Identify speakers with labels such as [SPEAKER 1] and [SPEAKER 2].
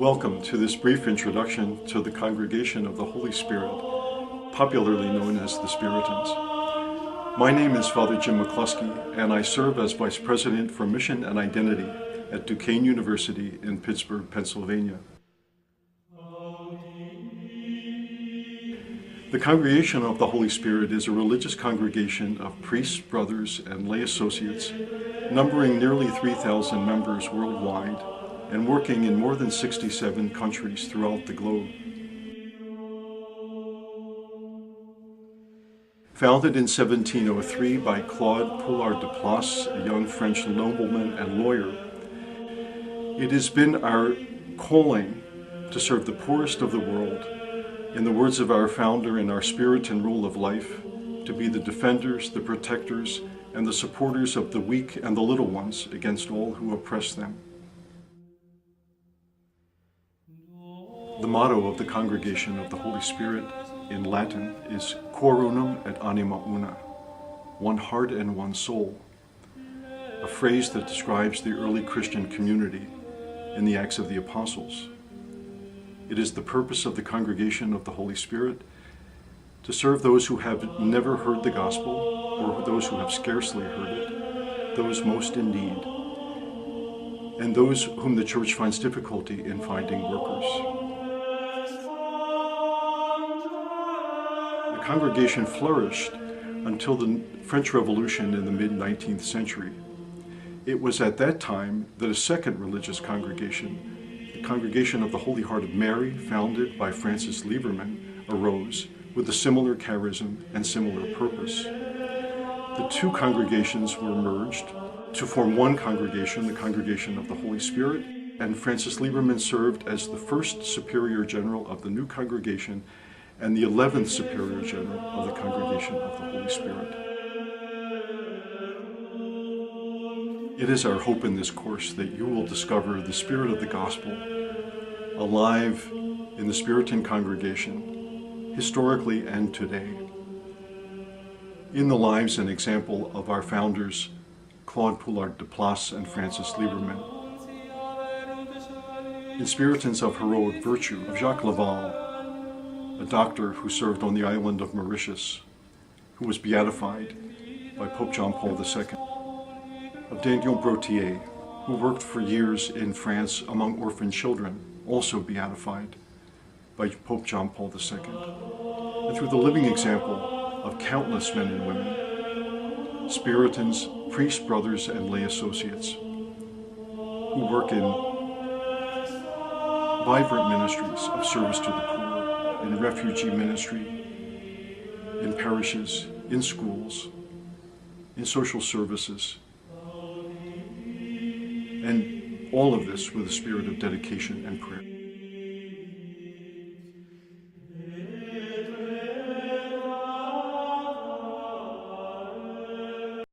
[SPEAKER 1] Welcome to this brief introduction to the Congregation of the Holy Spirit, popularly known as the Spiritans. My name is Father Jim McCluskey, and I serve as Vice President for Mission and Identity at Duquesne University in Pittsburgh, Pennsylvania. The Congregation of the Holy Spirit is a religious congregation of priests, brothers, and lay associates, numbering nearly 3,000 members worldwide and working in more than 67 countries throughout the globe. Founded in 1703 by Claude Poulard de Place, a young French nobleman and lawyer, it has been our calling to serve the poorest of the world, in the words of our founder and our spirit and rule of life, to be the defenders, the protectors, and the supporters of the weak and the little ones against all who oppress them. The motto of the Congregation of the Holy Spirit in Latin is Cor unum et anima una, one heart and one soul, a phrase that describes the early Christian community in the Acts of the Apostles. It is the purpose of the Congregation of the Holy Spirit to serve those who have never heard the gospel or those who have scarcely heard it, those most in need, and those whom the Church finds difficulty in finding workers. The congregation flourished until the French Revolution in the mid-19th century. It was at that time that a second religious congregation, the Congregation of the Holy Heart of Mary, founded by Francis Lieberman, arose with a similar charism and similar purpose. The two congregations were merged to form one congregation, the Congregation of the Holy Spirit, and Francis Lieberman served as the first Superior General of the new congregation and the 11th Superior General of the Congregation of the Holy Spirit. It is our hope in this course that you will discover the spirit of the gospel alive in the Spiritan congregation, historically and today, in the lives and example of our founders, Claude Poulard de Place and Francis Lieberman, in Spiritans of heroic virtue of Jacques Laval, a doctor who served on the island of Mauritius, who was beatified by Pope John Paul II, of Daniel Brotier, who worked for years in France among orphan children, also beatified by Pope John Paul II, and through the living example of countless men and women, Spiritans, priests, brothers, and lay associates, who work in vibrant ministries of service to the poor, in refugee ministry, in parishes, in schools, in social services, and all of this with a spirit of dedication and prayer.